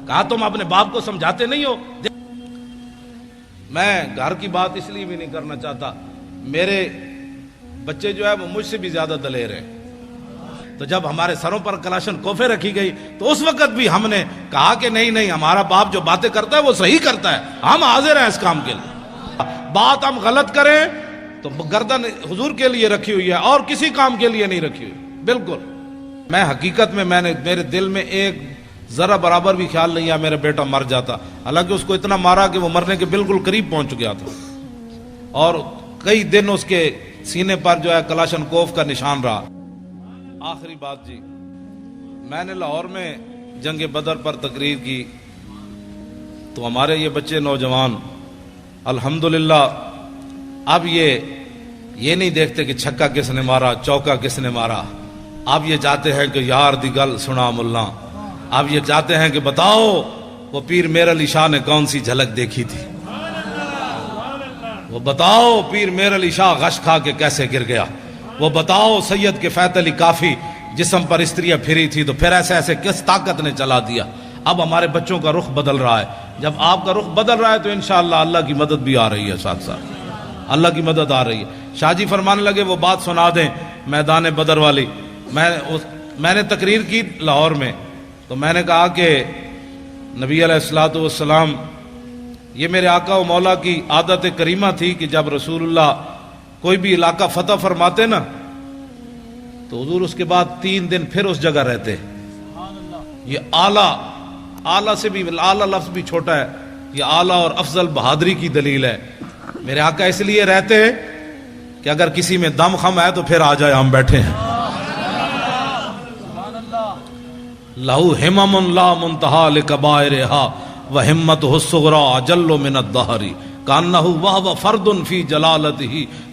کہا تم اپنے باپ کو سمجھاتے نہیں ہو؟ میں گھر کی بات اس لیے بھی نہیں کرنا چاہتا، میرے بچے جو ہے وہ مجھ سے بھی زیادہ دلیر ہیں، تو جب ہمارے سروں پر کلاشن کوفے رکھی گئی تو اس وقت بھی ہم نے کہا کہ نہیں ہمارا باپ جو باتیں کرتا ہے وہ صحیح کرتا ہے، ہم حاضر ہیں اس کام کے لیے۔ بات ہم غلط کریں تو گردن حضور کے لیے رکھی ہوئی ہے اور کسی کام کے لیے نہیں رکھی ہوئی، بالکل۔ میں حقیقت میں میرے دل میں ایک ذرا برابر بھی خیال نہیں ہے میرا بیٹا مر جاتا، حالانکہ اس کو اتنا مارا کہ وہ مرنے کے بالکل قریب پہنچ گیا تھا، اور کئی دن اس کے سینے پر جو ہے کلاشن کوف کا نشان رہا۔ آخری بات جی، میں نے لاہور میں جنگ بدر پر تقریر کی تو ہمارے یہ بچے نوجوان الحمدللہ اب یہ نہیں دیکھتے کہ چھکا کس نے مارا، چوکا کس نے مارا، اب یہ چاہتے ہیں کہ یار دی گل سنا ملا، اب یہ چاہتے ہیں کہ بتاؤ وہ پیر میر علی شاہ نے کون سی جھلک دیکھی تھی، وہ بتاؤ پیر میر علی شاہ غش کھا کے کیسے گر گیا، وہ بتاؤ سید کے فیت علی کافی جسم پر استریاں پھری تھی تو پھر ایسے کس طاقت نے چلا دیا۔ اب ہمارے بچوں کا رخ بدل رہا ہے، جب آپ کا رخ بدل رہا ہے تو انشاءاللہ اللہ کی مدد بھی آ رہی ہے، ساتھ ساتھ اللہ کی مدد آ رہی ہے۔ شاہ جی فرمانے لگے وہ بات سنا دیں میدان بدر والی۔ میں نے تقریر کی لاہور میں، تو میں نے کہا کہ نبی علیہ الصلوۃ والسلام، یہ میرے آقا و مولا کی عادت کریمہ تھی کہ جب رسول اللہ کوئی بھی علاقہ فتح فرماتے نا تو حضور اس کے بعد 3 دن پھر اس جگہ رہتے۔ یہ اعلیٰ سے بھی اعلیٰ لفظ بھی چھوٹا ہے، یہ اعلیٰ اور افضل بہادری کی دلیل ہے۔ میرے آقا اس لیے رہتے کہ اگر کسی میں دم خم ہے تو پھر آ جائے، ہم بیٹھے ہیں۔ لہو ہمم لا منتہا لکبائرہا وہمتہ الصغریٰ اجل من الدہر کانہ وہو فرد فی جلالتہ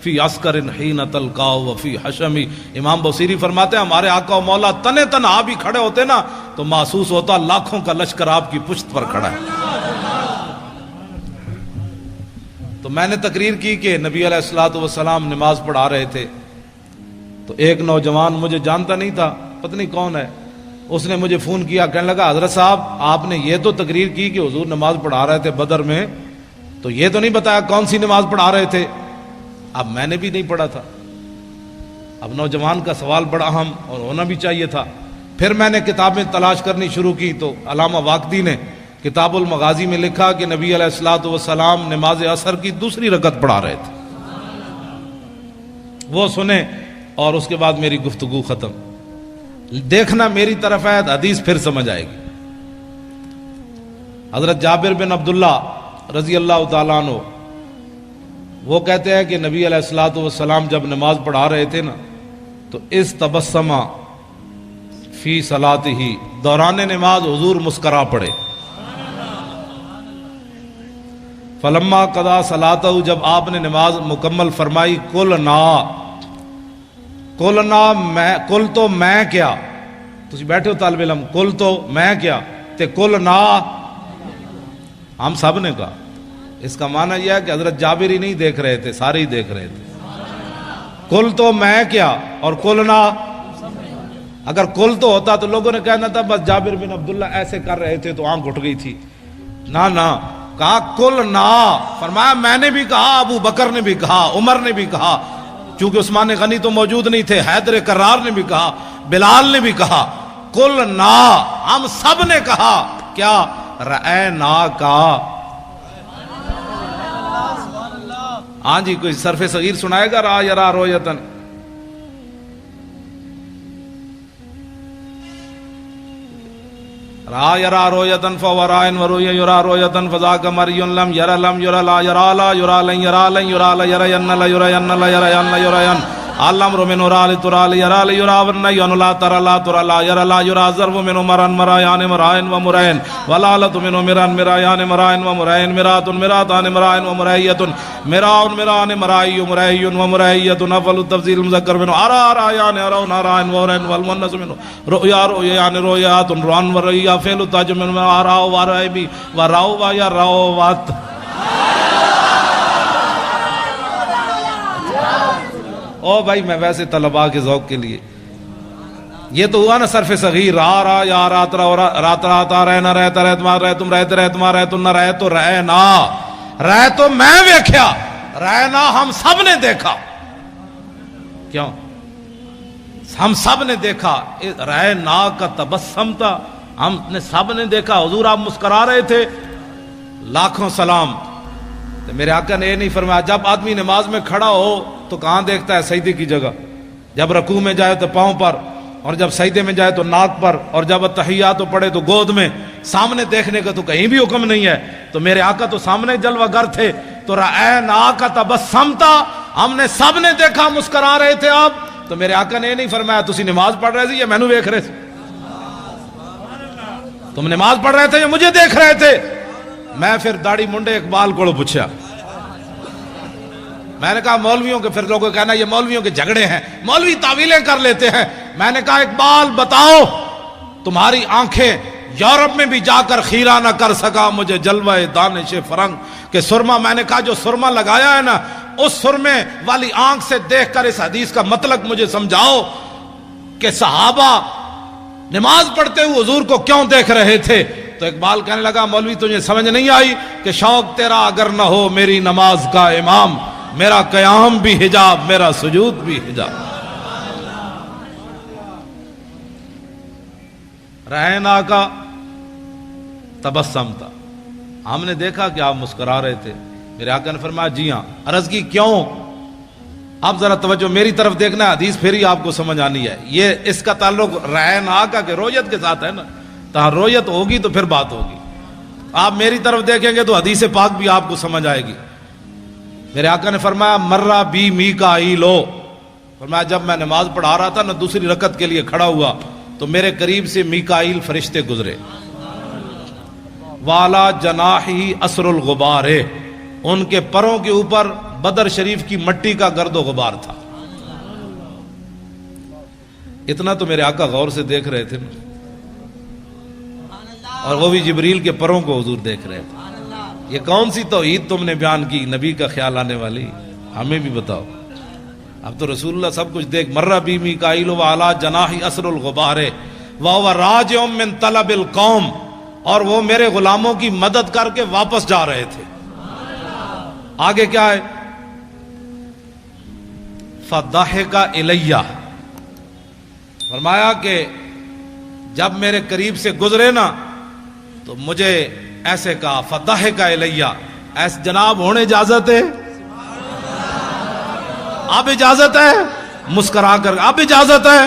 فی عسکر حین تلقاہ وفی حشمی۔ امام بصیری فرماتے ہیں ہمارے آقا و مولا تنے تنہا بھی کھڑے ہوتے نا تو محسوس ہوتا لاکھوں کا لشکر آپ کی پشت پر کھڑا ہے۔ تو میں نے تقریر کی کہ نبی علیہ الصلوۃ والسلام نماز پڑھا رہے تھے، تو ایک نوجوان مجھے جانتا نہیں تھا، پتہ نہیں کون ہے، اس نے مجھے فون کیا، کہنے لگا حضرت صاحب آپ نے یہ تو تقریر کی کہ حضور نماز پڑھا رہے تھے بدر میں، تو یہ تو نہیں بتایا کون سی نماز پڑھا رہے تھے۔ اب میں نے بھی نہیں پڑھا تھا، اب نوجوان کا سوال بڑا اہم اور ہونا بھی چاہیے تھا۔ پھر میں نے کتابیں تلاش کرنی شروع کی تو علامہ واقدی نے کتاب المغازی میں لکھا کہ نبی علیہ الصلوۃ والسلام نماز عصر کی 2 رکعت پڑھا رہے تھے۔ وہ سنے اور اس کے بعد میری گفتگو ختم۔ دیکھنا میری طرف ہے، حدیث پھر سمجھ آئے گی۔ حضرت جابر بن عبداللہ رضی اللہ تعالیٰ عنہ وہ کہتے ہیں کہ نبی علیہ الصلوۃ والسلام جب نماز پڑھا رہے تھے نا تو اس تبسمہ فی صلاتہ، دوران نماز حضور مسکرا پڑے۔ فلما قضا صلاتہ، جب آپ نے نماز مکمل فرمائی، کل تو میں کیا، تسی بیٹھے ہو طالب علم، کل تو میں کیا تے کل نا ہم سب نے کہا۔ اس کا معنی یہ ہے کہ حضرت جابر ہی نہیں دیکھ رہے تھے، سارے ہی دیکھ رہے تھے۔ کل تو میں کیا اور کل نا، اگر کل تو ہوتا تو لوگوں نے کہنا تھا بس جابر بن عبداللہ ایسے کر رہے تھے تو آنکھ اٹھ گئی تھی، نہ کہا کل نا، فرمایا میں نے بھی کہا، ابو بکر نے بھی کہا، عمر نے بھی کہا، چونکہ عثمان غنی تو موجود نہیں تھے، حیدر کرار نے بھی کہا، بلال نے بھی کہا، کل نا، ہم سب نے کہا کیا، رأینا کا۔ ہاں جی، کوئی صرف صغیر سنائے گا، را یرا رویتن؟ را یرا رویتن فورائن وروی یرا رویتن فذاک مریون لم یرا لم یرا لا یرا لا یرا لن یرا لن یرا لا یرین لا یرین لا یرین لا یرین علم من رال ترال یرا لا یرا ون ین لا ترى لا ترى لا یرا لا یرا ضرب من مران مرایان مرائن و مرائن ولالت من مران مرایان مرائن و مرائن مرات مراتان مرائن و مرایت مراون مران مرائی مرائی و مرایت افضل التفضیل مذکر من ارا رایان ارا نارائن و رائن والمنس من رؤیا رؤیان رؤیات روان و رؤیا فعل تاج من ارا و رائبی و راو و یا راو وات۔ او بھائی میں ویسے طلباء کے ذوق کے لیے یہ تو ہوا نا صرف صغیر، را را یا رات را رہ نہ رہتا رہ تمہارا رہ تم رہتے رہ تمہارا رہ تم نہ رہ تو رہ نا، رہ تو میں ویکھیا، رہ نا ہم سب نے دیکھا. کیوں؟ ہم سب نے دیکھا. رہ نا کا تبسم تھا، ہم نے سب نے دیکھا. حضور آپ مسکرا رہے تھے. لاکھوں سلام. تو میرے آقا نے یہ نہیں فرمایا جب آدمی نماز میں کھڑا ہو تو کہاں دیکھتا ہے؟ سجدے کی جگہ. جب رکوع میں جائے تو پاؤں پر، اور جب سجدے میں جائے تو ناک پر، اور جب تحیات پڑھے تو گود میں. سامنے دیکھنے کا تو کہیں بھی حکم نہیں ہے. تو میرے آقا تو سامنے جلوہ گر تھے. تو رأینا کا تبسم تھا، ہم نے سب نے دیکھا مسکرا رہے تھے آپ. تو میرے آقا نے یہ نہیں فرمایا تسی نماز پڑھ رہے تھے یا مینوں دیکھ رہے تھے؟ تم نماز پڑھ رہے تھے یا مجھے دیکھ رہے تھے؟ میں پھر داڑھی منڈے اقبال کو پوچھا. میں نے کہا مولویوں کے، پھر لوگوں کہنا یہ مولویوں کے جھگڑے ہیں، مولوی تعویلیں کر لیتے ہیں. میں نے کہا اقبال بتاؤ، تمہاری آنکھیں یورپ میں بھی جا کر خیرہ نہ کر سکا مجھے جلوہ دانش فرنگ کہ سرما. میں نے کہا جو سرما لگایا ہے نا، اس سرمے والی آنکھ سے دیکھ کر اس حدیث کا مطلب مجھے سمجھاؤ کہ صحابہ نماز پڑھتے ہوئے حضور کو کیوں دیکھ رہے تھے. تو اقبال کہنے لگا مولوی تجھے سمجھ نہیں آئی کہ شوق تیرا اگر نہ ہو میری نماز کا امام، میرا قیام بھی حجاب، میرا سجود بھی حجاب. رہنا کا تبسم تھا، ہم نے دیکھا کہ آپ مسکرا رہے تھے. میرے آقا نے فرمایا جی ہاں. عرض کی کیوں؟ آپ ذرا توجہ میری طرف دیکھنا، حدیث پھر ہی آپ کو سمجھ آنی ہے. یہ اس کا تعلق رہنا کا کہ رویت کے ساتھ ہے نا، تو رویت ہوگی تو پھر بات ہوگی. آپ میری طرف دیکھیں گے تو حدیث پاک بھی آپ کو سمجھ آئے گی. میرے آقا نے فرمایا مرہ بی میکائیلو، فرمایا جب میں نماز پڑھا رہا تھا نا، دوسری رکعت کے لیے کھڑا ہوا تو میرے قریب سے میکائیل فرشتے گزرے. والا جناحی اسر الغبار، ان کے پروں کے اوپر بدر شریف کی مٹی کا گرد و غبار تھا. اتنا تو میرے آقا غور سے دیکھ رہے تھے نا، اور وہ بھی جبریل کے پروں کو حضور دیکھ رہے تھے. یہ کون سی توحید تم نے بیان کی نبی کا خیال آنے والی؟ ہمیں بھی بتاؤ. اب تو رسول اللہ سب کچھ دیکھ. مرہ بی میکائیل وعلی جناحی اسر الغبار وہو راجع من طلب القوم، اور وہ میرے غلاموں کی مدد کر کے واپس جا رہے تھے. آگے کیا ہے؟ فضحک الی، فرمایا کہ جب میرے قریب سے گزرے نا تو مجھے ایسے کہا فضحک الی، ایسے جناب ہونے اجازت ہے؟ اب اجازت ہے؟ مسکرا کر اب اجازت ہے؟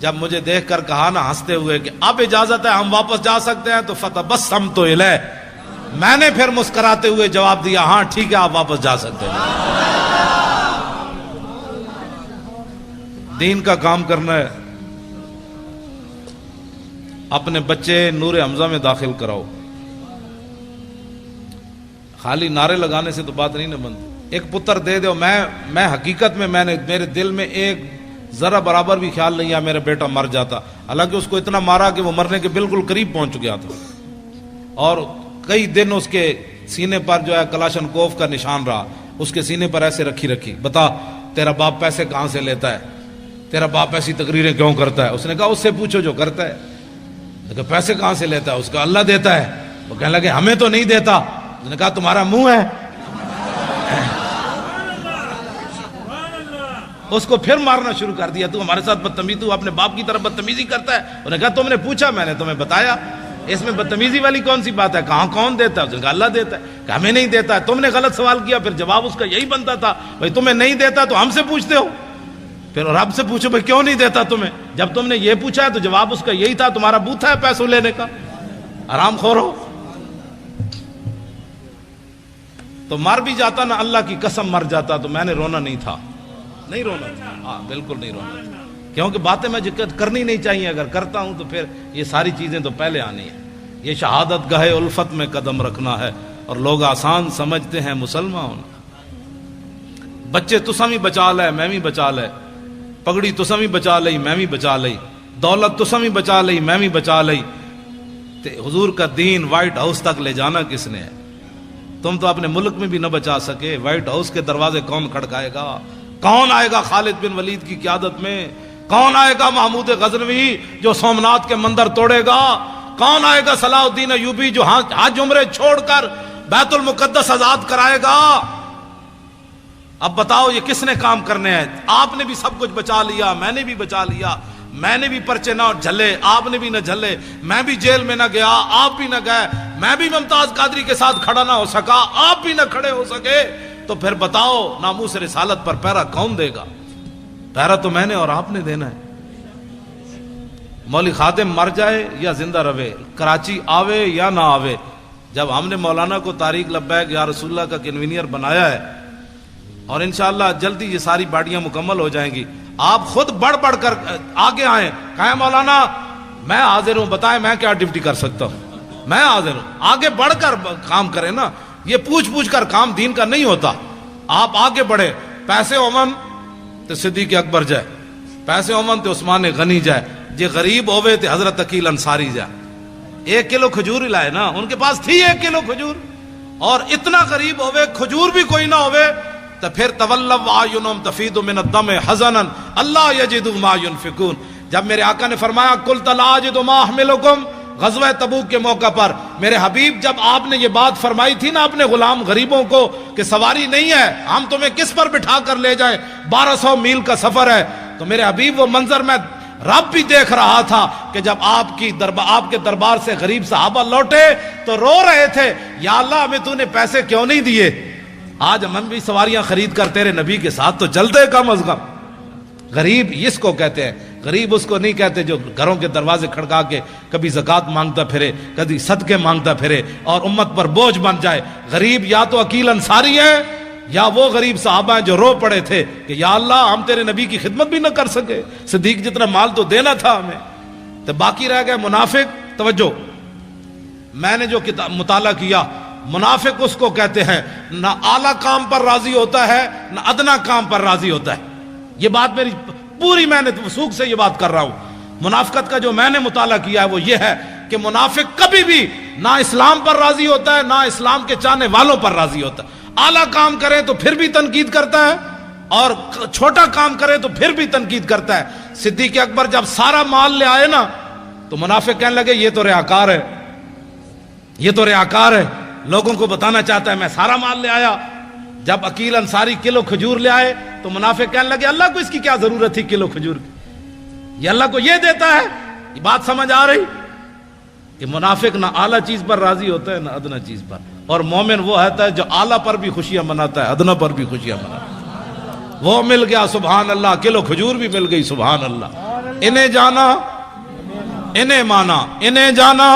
جب مجھے دیکھ کر کہا نا ہنستے ہوئے کہ اب اجازت ہے، ہم واپس جا سکتے ہیں، تو فتبسمت الیہ، میں نے پھر مسکراتے ہوئے جواب دیا ہاں ٹھیک ہے آپ واپس جا سکتے ہیں. دین کا کام کرنا ہے. اپنے بچے نور حمزہ میں داخل کراؤ. خالی نعرے لگانے سے تو بات نہیں نہ بنتی. ایک پتر دے دو. میں حقیقت میں میرے دل میں ایک ذرا برابر بھی خیال نہیں ہے میرا بیٹا مر جاتا. حالانکہ اس کو اتنا مارا کہ وہ مرنے کے بالکل قریب پہنچ گیا تھا، اور کئی دن اس کے سینے پر جو ہے کلاشن کوف کا نشان رہا. اس کے سینے پر ایسے رکھی بتا تیرا باپ پیسے کہاں سے لیتا ہے؟ تیرا باپ ایسی تقریریں کیوں کرتا ہے؟ اس نے کہا اس سے پوچھو جو کرتا ہے. کہ پیسے کہاں سے لیتا ہے؟ اس کا اللہ دیتا ہے. وہ کہنے لگے ہمیں تو نہیں دیتا. اس نے کہا تمہارا منہ ہے. اس کو پھر مارنا شروع کر دیا. تو ہمارے ساتھ بدتمیزی، تو اپنے باپ کی طرف بدتمیزی کرتا ہے. انہوں نے کہا تم نے پوچھا، میں نے تمہیں بتایا. اس میں بدتمیزی والی کون سی بات ہے؟ کہاں کون دیتا ہے؟ اس نے کہا اللہ دیتا ہے. کہ ہمیں نہیں دیتا ہے. تم نے غلط سوال کیا. پھر جواب اس کا یہی بنتا تھا بھائی تمہیں نہیں دیتا تو ہم سے پوچھتے ہو. پھر رب سے پوچھو بھائی کیوں نہیں دیتا تمہیں؟ جب تم نے یہ پوچھا ہے تو جواب اس کا یہی تھا تمہارا بوتھا ہے پیسوں لینے کا، آرام خور ہو. تو مر بھی جاتا نا، اللہ کی قسم مر جاتا تو میں نے رونا نہیں تھا. نہیں رونا تھا، ہاں بالکل نہیں رونا تھا. کیونکہ باتیں میں کرنی نہیں چاہیے. اگر کرتا ہوں تو پھر یہ ساری چیزیں تو پہلے آنی ہیں. یہ شہادت گاہ الفت میں قدم رکھنا ہے، اور لوگ آسان سمجھتے ہیں مسلمان ہونا. بچے تساں بھی بچا لے میں بھی بچا لے، پگڑی تساں بھی بچا لئی میں بھی بچا لئی، دولت تساں بھی بچا لئی میں بھی بچا لئی. حضور کا دین وائٹ ہاؤس تک لے جانا کس نے ہے؟ تم تو اپنے ملک میں بھی نہ بچا سکے. وائٹ ہاؤس کے دروازے کون کھڑکائے گا؟ کون آئے گا خالد بن ولید کی قیادت میں؟ کون آئے گا محمود غزنوی جو سومناتھ کے مندر توڑے گا؟ کون آئے گا صلاح الدین ایوبی جو حج عمرے چھوڑ کر بیت المقدس آزاد کرائے گا؟ اب بتاؤ یہ کس نے کام کرنے ہیں؟ آپ نے بھی سب کچھ بچا لیا، میں نے بھی بچا لیا، میں نے بھی پرچے نہ جھلے، آپ نے بھی نہ جھلے، میں بھی جیل میں نہ گیا، آپ بھی نہ گئے، میں بھی ممتاز قادری کے ساتھ کھڑا نہ ہو سکا، آپ بھی نہ کھڑے ہو سکے، تو پھر بتاؤ ناموس رسالت پر پہرا کون دے گا؟ پہرا تو میں نے اور آپ نے دینا ہے۔ مولوی خادم مر جائے یا زندہ رہے، کراچی آوے یا نہ آوے، جب ہم نے مولانا کو طارق لبیک یا رسول اللہ کا کنوینئر بنایا ہے، اور انشاءاللہ جلدی یہ ساری باڈیاں مکمل ہو جائیں گی، آپ خود بڑھ بڑھ کر آگے آئیں، کہیں مولانا میں حاضر ہوں، بتائیں میں کیا ڈیوٹی کر سکتا ہوں، میں حاضر ہوں، آگے بڑھ کر کام کریں نا، یہ پوچھ کر کام دین کا نہیں ہوتا۔ آپ آگے بڑھے، پیسے اومن تو صدیق اکبر جائے، پیسے اومن تو عثمان غنی جائے، جے غریب ہوئے تو حضرت عقیل انصاری جائے، 1 کلو کھجور ہی لائے نا، ان کے پاس تھی 1 کلو کھجور، اور اتنا غریب ہوئے کھجور بھی کوئی نہ ہوئے، تو پھر تولوا اعینہم تفیض من الدم حزنا اللہ یجدوا ما ينفقون۔ جب میرے آقا نے فرمایا قلت لا اجد ما احملکم، غزوہ تبوک کے موقع پر میرے حبیب جب آپ نے یہ بات فرمائی تھی نا اپنے غلام غریبوں کو کہ سواری نہیں ہے، ہم تمہیں کس پر بٹھا کر لے جائیں، 1200 میل کا سفر ہے، تو میرے حبیب وہ منظر میں رب بھی دیکھ رہا تھا کہ جب آپ کے دربار سے غریب صحابہ لوٹے تو رو رہے تھے، یا اللہ ہمیں تو نے پیسے کیوں نہیں دیے، آج ہم بھی سواریاں خرید کر تیرے نبی کے ساتھ تو چلتے کم از کم۔ غریب اس کو کہتے ہیں، غریب اس کو نہیں کہتے جو گھروں کے دروازے کھڑکا کے کبھی زکوٰۃ مانگتا پھرے، کبھی صدقے مانگتا پھرے اور امت پر بوجھ بن جائے۔ غریب یا تو عقیل انصاری ہے یا وہ غریب صحابہ ہیں جو رو پڑے تھے کہ یا اللہ ہم تیرے نبی کی خدمت بھی نہ کر سکے، صدیق جتنا مال تو دینا تھا ہمیں، تو باقی رہ گئے منافق۔ توجہ، میں نے جو مطالعہ کیا، منافق اس کو کہتے ہیں نہ اعلیٰ کام پر راضی ہوتا ہے نہ ادنا کام پر راضی ہوتا ہے۔ یہ بات میری پوری، میں نے وثوق سے یہ بات کر رہا ہوں۔ منافقت کا جو میں نے مطالعہ کیا ہے وہ یہ ہے کہ منافق کبھی بھی نہ اسلام پر راضی ہوتا ہے نہ اسلام کے چاہنے والوں پر راضی ہوتا ہے۔ اعلیٰ کام کرے تو پھر بھی تنقید کرتا ہے اور چھوٹا کام کرے تو پھر بھی تنقید کرتا ہے۔ صدیق اکبر جب سارا مال لے آئے نا تو منافق کہنے لگے یہ تو ریاکار ہے، یہ تو ریاکار ہے، لوگوں کو بتانا چاہتا ہے میں سارا مال لے آیا۔ جب عقیل انصاری کلو کھجور لے آئے تو منافق کہنے لگے اللہ کو اس کی کیا ضرورت تھی کلو کھجور کی، یہ اللہ کو یہ دیتا ہے۔ یہ بات سمجھ آ رہی کہ منافق نہ اعلیٰ چیز پر راضی ہوتا ہے نہ ادنا چیز پر، اور مومن وہ ہوتا ہے جو اعلیٰ پر بھی خوشیاں مناتا ہے ادنا پر بھی خوشیاں مناتا ہے۔ وہ مل گیا سبحان اللہ، کلو کھجور بھی مل گئی سبحان اللہ۔ انہیں جانا انہیں مانا، انہیں جانا،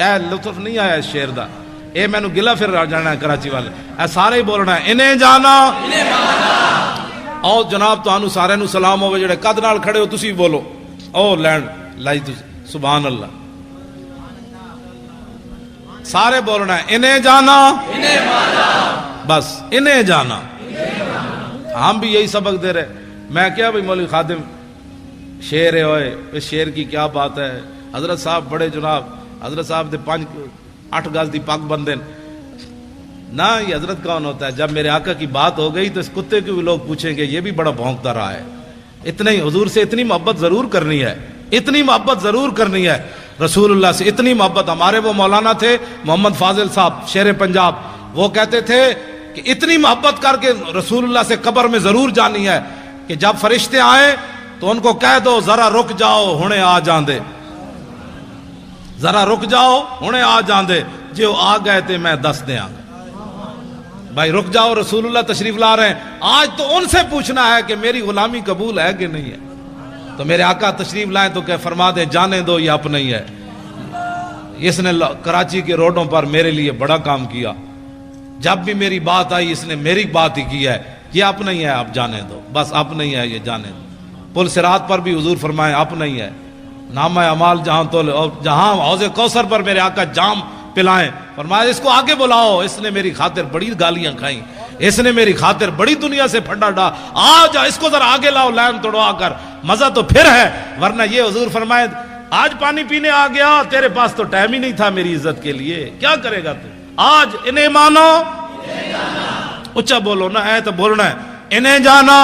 اے لطف نہیں آیا اس شعر دا، اے میں نو گلا پھر جانا ہے کراچی والے، اے سارے ہی بولنا ہے انہیں جانا انہیں مانا۔ او جناب تو سارے نو سلام ہوئے جڑے قد نال کھڑے ہو تسی بولو، او لینڈ لائی تسی سبحان اللہ، سارے بولنا ہے انہیں جانا انہیں مانا، بس انہیں جانا۔ ہم بھی یہی سبق دے رہے، میں کیا بھئی مولوی خادم شعر ہے ہوئے، اس شعر کی کیا بات ہے، حضرت صاحب بڑے جناب، حضرت صاحب دے 8 گز دی پاک بندے نہ، یہ حضرت کون ہوتا ہے؟ جب میرے آقا کی بات ہو گئی تو اس کتے کو بھی لوگ پوچھیں گے یہ بھی بڑا بھونکتا رہا ہے۔ اتنا ہی حضور سے اتنی محبت ضرور کرنی ہے، اتنی محبت ضرور کرنی ہے، رسول اللہ سے اتنی محبت۔ ہمارے وہ مولانا تھے محمد فاضل صاحب شیر پنجاب، وہ کہتے تھے کہ اتنی محبت کر کے رسول اللہ سے قبر میں ضرور جانی ہے کہ جب فرشتے آئیں تو ان کو کہہ دو ذرا رک جاؤ ہنے آ جان دے، ذرا رک جاؤ ہنے آ جان دے، جو آ گئے تھے میں دس دے آ گئے۔ بھائی رک جاؤ، رسول اللہ تشریف لا رہے ہیں، آج تو ان سے پوچھنا ہے کہ میری غلامی قبول ہے کہ نہیں ہے۔ تو میرے آقا تشریف لائیں تو کہ فرما دیں جانے دو یہ اپنا ہی ہے، اس نے کراچی کے روڈوں پر میرے لیے بڑا کام کیا، جب بھی میری بات آئی اس نے میری بات ہی کی ہے، یہ اپنا ہی ہے آپ جانے دو، بس اپنا ہی ہے یہ جانے دو۔ پل صراط پر بھی حضور فرمائے اپنا ہی ہے، نامہ اعمال جہاں تو جہاں حوض کوثر پر میرے آقا جام پلائیں، فرمایا اس کو آگے بلاؤ، اس نے میری خاطر بڑی گالیاں کھائیں، اس نے میری خاطر بڑی دنیا سے پھنڈا ڈا، آج اس کو ذرا آگے لاؤ لائن توڑوا کر، مزہ تو پھر ہے، ورنہ یہ حضور فرمائے آج پانی پینے آ گیا، تیرے پاس تو ٹائم ہی نہیں تھا میری عزت کے لیے، کیا کرے گا تو؟ آج انہیں مانو، اچھا بولو نا، اے تو بولنا ہے انہیں جانا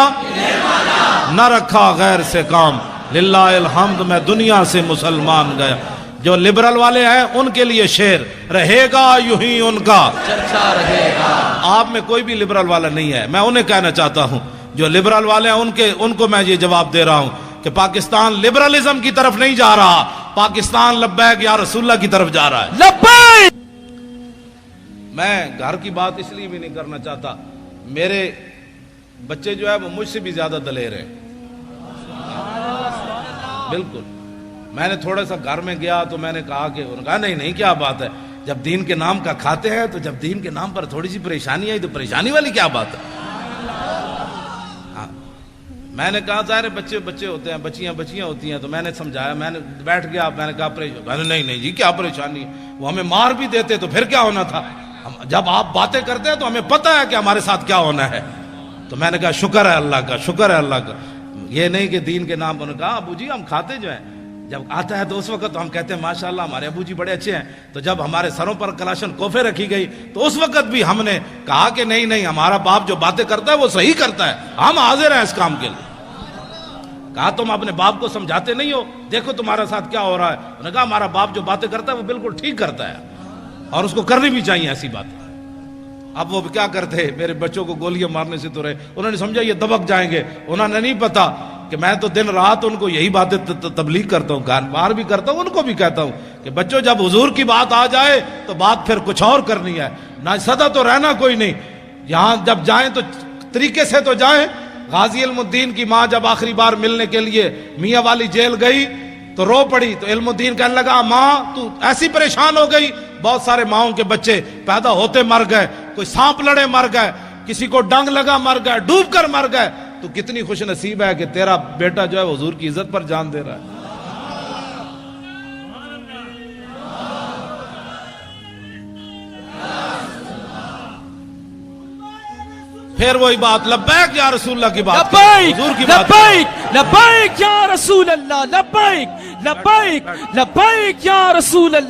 نہ رکھا غیر سے کام، للہ الحمد میں دنیا سے مسلمان گیا۔ جو لبرل والے ہیں ان کے لیے شعر، رہے گا یوں ہی ان کا چرچا رہے گا۔ آپ میں کوئی بھی لبرل والا نہیں ہے، میں انہیں کہنا چاہتا ہوں جو لبرل والے ہیں ان کو میں یہ جواب دے رہا ہوں کہ پاکستان لبرلزم کی طرف نہیں جا رہا، پاکستان لبیک یا رسول اللہ کی طرف جا رہا ہے۔ لبیک۔ میں گھر کی بات اس لیے بھی نہیں کرنا چاہتا، میرے بچے جو ہے وہ مجھ سے بھی زیادہ دلیر ہیں، بالکل۔ میں نے تھوڑا سا گھر میں گیا تو میں نے کہا کہ انہوں نے کہا نہیں کیا بات ہے، جب دین کے نام کا کھاتے ہیں تو جب دین کے نام پر تھوڑی سی پریشانی آئی تو پریشانی والی کیا بات ہے؟ میں نے کہا ظاہر بچے ہوتے ہیں، بچیاں ہوتی ہیں، تو میں نے سمجھایا، میں نے بیٹھ گیا، میں نے کہا نہیں جی کیا پریشانی ہے، وہ ہمیں مار بھی دیتے تو پھر کیا ہونا تھا، جب آپ باتیں کرتے ہیں تو ہمیں پتہ ہے کہ ہمارے ساتھ کیا ہونا ہے۔ تو میں نے کہا شکر ہے اللہ کا، شکر ہے اللہ کا، یہ نہیں کہ دین کے نام پر۔ کہا ابو جی ہم کھاتے جو ہیں، جب آتا ہے تو اس وقت ہم کہتے ہیں ماشاءاللہ ہمارے ابو جی بڑے اچھے ہیں، تو جب ہمارے سروں پر کلاشن کوفے رکھی گئی تو اس وقت بھی ہم نے کہا کہ نہیں ہمارا باپ جو باتیں کرتا ہے وہ صحیح کرتا ہے، ہم حاضر ہیں اس کام کے لیے۔ کہا تم اپنے باپ کو سمجھاتے نہیں ہو، دیکھو تمہارے ساتھ کیا ہو رہا ہے۔ انہوں نے کہا ہمارا باپ جو باتیں کرتا ہے وہ بالکل ٹھیک کرتا ہے اور اس کو کرنی بھی چاہیے ایسی بات۔ اب وہ کیا کرتے، میرے بچوں کو گولیاں مارنے سے تو رہے، انہوں نے سمجھا یہ دبک جائیں گے، انہوں نے نہیں پتا کہ میں تو دن رات ان کو یہی باتیں تبلیغ کرتا ہوں، گھر بار بھی کرتا ہوں، ان کو بھی کہتا ہوں کہ بچوں جب حضور کی بات آ جائے تو بات پھر کچھ اور کرنی ہے، نہ سدا تو رہنا کوئی نہیں، یہاں جب جائیں تو طریقے سے تو جائیں۔ غازی علم الدین کی ماں جب آخری بار ملنے کے لیے میاں والی جیل گئی تو رو پڑی، تو علم الدین کہنے لگا ماں تو ایسی پریشان ہو گئی، بہت سارے ماؤں کے بچے پیدا ہوتے مر گئے، کوئی سانپ لڑے مر گئے، کسی کو ڈنگ لگا مر گئے، ڈوب کر مر گئے، تو کتنی خوش نصیب ہے کہ تیرا بیٹا جو ہے حضور کی عزت پر جان دے رہا ہے۔ پھر وہی بات لبیک یا رسول اللہ کی بات، حضور کی بات، لبیک لبیک یا رسول اللہ، لبیک لبیک لبیک یا رسول اللہ۔